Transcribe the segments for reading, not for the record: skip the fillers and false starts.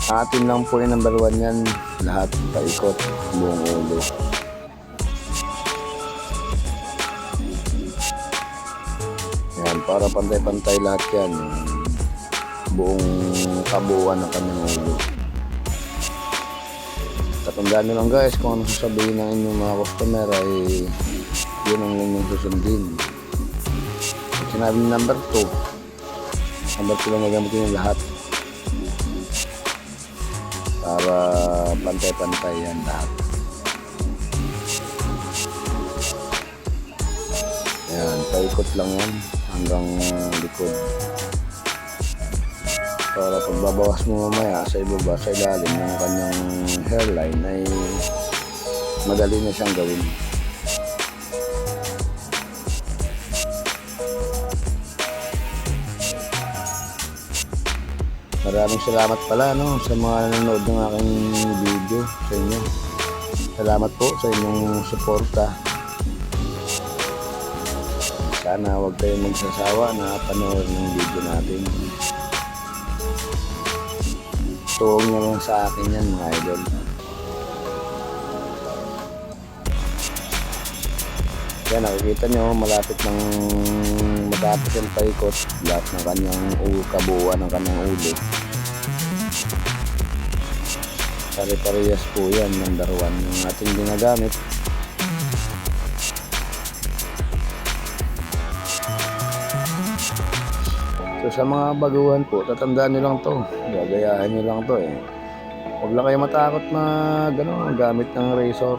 Atin lang po yung number 1 yan. Lahat paikot buong ulo. Yan, para pantay-pantay lahat yan. Buong kabuuan ng kanyang ulo. Tatandaan nyo lang guys, kung ano sasabihin ng inyong mga customer ay yun ang inyong susundin. Sinabi ng number 2, number 2 lang magamitin yung lahat para pantay-pantay yan lahat. Yan, paikot lang yan hanggang likod para pagbabawas mo mamaya sa ibaba, sa ilalim ng kanyang hairline ay madali na siyang gawin. Maraming salamat pala sa mga nanonood ng aking video sa inyo. Salamat po sa inyong suporta. Sana huwag kayong magsasawa na panoorin ng video natin. Tuwag nyo lang sa akin yan mga idol. Yan, nakikita nyo malapit ng matapos yung paikot lahat ng kanyang kabuuan ng kanyang ulo. Pare-parehas po yan, number 1 yung ating ginagamit. So sa mga baguhan po, tatandaan nyo lang to, gagayahan nyo lang to huwag lang kayo matakot na gamit ng razor.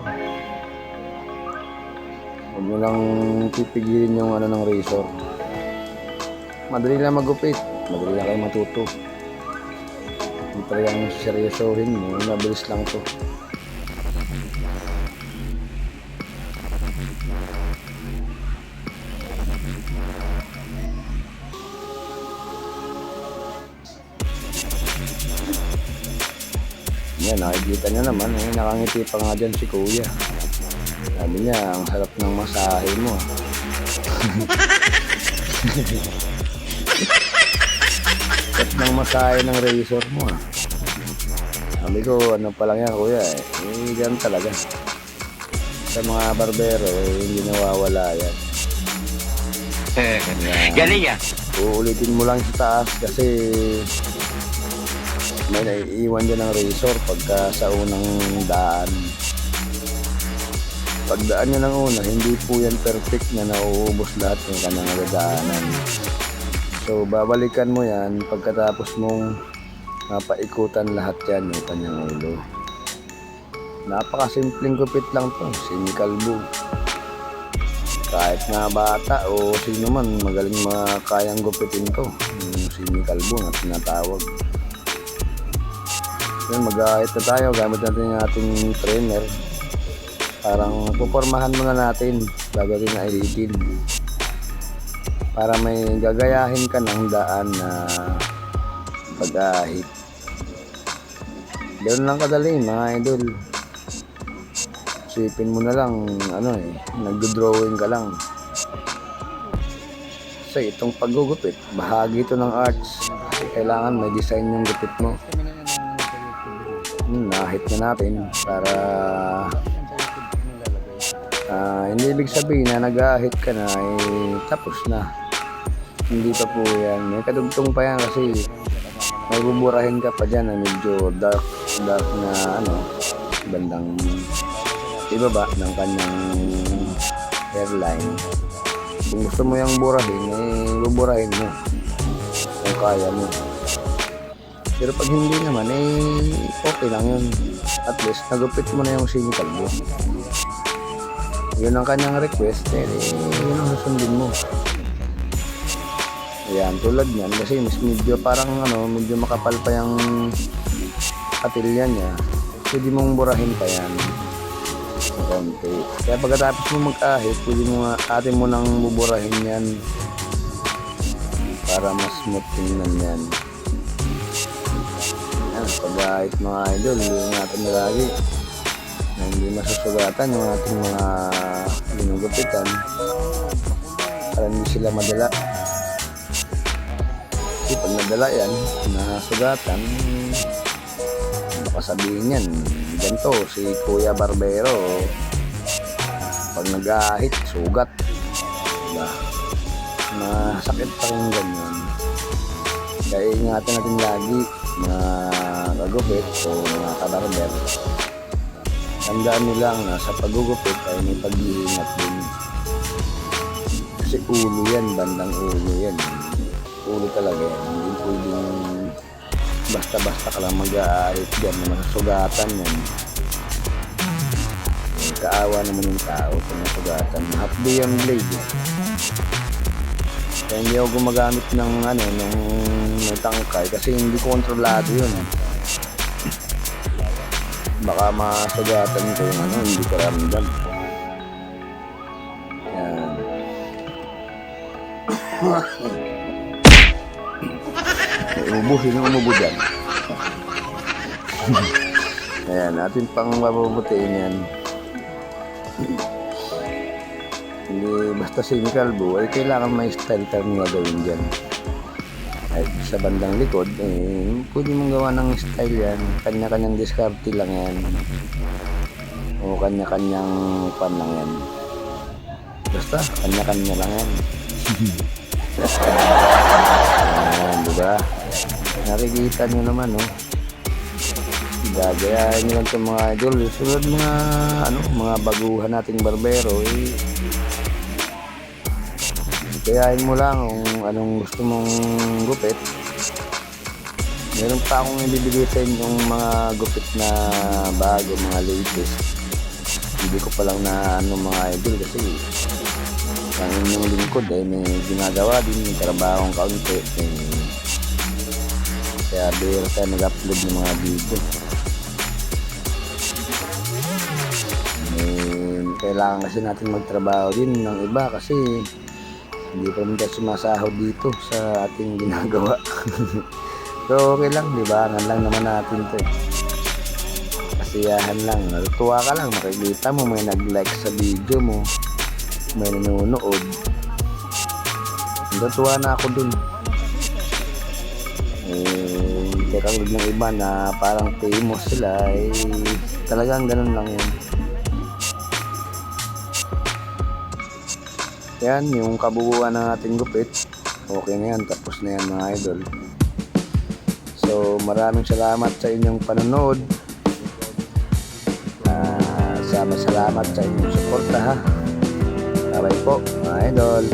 Huwag nyo lang pipigilin yung ng razor. Madali lang magupit, madali lang kayo matuto. Kung talagang seryosohin mo, mabilis lang to. Yan, nakikita nyo naman, nakangiti pa nga dyan si kuya. Sabi niya, ang sarap ng masahe mo. Sarap ng masahe ng razor mo. Sabi ko, ano pa lang yan kuya yan talaga. Sa mga barbero, hindi nawawala yan. Galing yan. Uulitin mo lang sa taas kasi may naiiwan dyan ng razor pagka sa unang daan. Pagdaan nyo ng una, hindi po yan perfect na nauubos lahat ng kanyang nagdaanan. So babalikan mo yan pagkatapos mong paikutan lahat yan yung kanyang ulo. Napakasimpleng gupit lang to, sinikalbo. Kahit nga bata o sino man magaling makayang gupitin to, yung sinikalbo na tinatawag. Yan, mag-ahit na tayo gamit natin yung ating trimmer. Parang pupormahan muna natin bago rin na ilitin para may gagayahin ka ng daan na pag-ahit. Ganoon lang kadali mga idol. Isipin mo na lang nagdo-drawing ka lang. Kasi itong paggugupit, bahagi ito ng arts. Kasi kailangan may design yung gupit mo. Nahit na natin para hindi ibig sabihin na nag-ahit ka na tapos na. Hindi pa po yan, may kadugtong pa yan kasi may buburahin ka pa dyan na medyo dark na bandang ibaba ng kanyang hairline. Kung gusto mo yung burahin, buburahin mo kung kaya mo. Pero pag hindi naman, okay lang yun. At least, nagupit mo na yung sinikalbo. Yun ang kanyang request, yun ang susundin mo. Ayan, tulad yan. Kasi medyo parang medyo makapal pa yung katilya niya. Pwede mong burahin pa yan. Konti. Kaya pagkatapos mo mag-ahit, pwede mo atin mo nang buburahin yan. Para mas smooth tingnan yan. Pag-ahit mga idol, hindi natin nalagi na hindi masusugatan yung ating mga ginugupitan para hindi sila madala. Kasi pag nadala yan, nasugatan, Baka sabihin yan, ganito, si Kuya Barbero, pag nag-ahit, sugat. Diba? Masakit pa rin ganyan. Kaya ingatan natin lagi mga kagupit o mga kabarber. Tandaan nyo lang na sa paggugupit ay may pag-iingat din. Kasi ulo yan, bandang ulo yan. Ulo talaga yan. Hindi pwedeng basta-basta ka lang mag-aarit dyan na masasugatan yan. Kaawa naman yung tao kung nasugatan. Half-day yung blade yan. Kaya hindi ako gumagamit ng ng tangkay kasi hindi kontrolado yun. Baka masugatan ko yung hindi ko ramdam. Yan. Ubuhin yung umubo dyan. Ayan, natin pang mabubutiin yan. Hindi basta sinikalbo ay kailangan may style turn nga gawin dyan. Ay sa bandang likod pwede mong gawa ng style yan, kanya-kanyang diskarte lang yan o kanya-kanyang pan lang yan, basta kanya-kanya lang yan. Ayan, diba? Nakikita nyo naman gagayahin nyo lang itong mga idol. Sunod mga baguhan nating barbero gayahin mo lang kung anong gusto mong gupit. Meron pa akong ibibigay sa inyong mga gupit na bago, mga latest. Hindi ko pa lang na mga idol kasi ang inyong lingkod may ginagawa din, may trabahong kaunti. Kaya bihira tayo nag-upload ng mga video. Kailangan kasi natin magtrabaho din ng iba kasi hindi pa rin tayo sumasahod dito sa ating ginagawa. So okay lang, libangan lang naman natin ito kasiyahan lang, natutuwa ka lang, makikita mo may nag-like sa video mo, may nanonood, natutuwa na ako dun. Katulad ng iba na parang famous sila talagang ganun lang yun. Yan yung kabuuan ng ating gupit. Okay na yan, tapos na yan mga idol. So maraming salamat sa inyong panonood. Salamat sa inyong suporta ha. Bye po mga idol.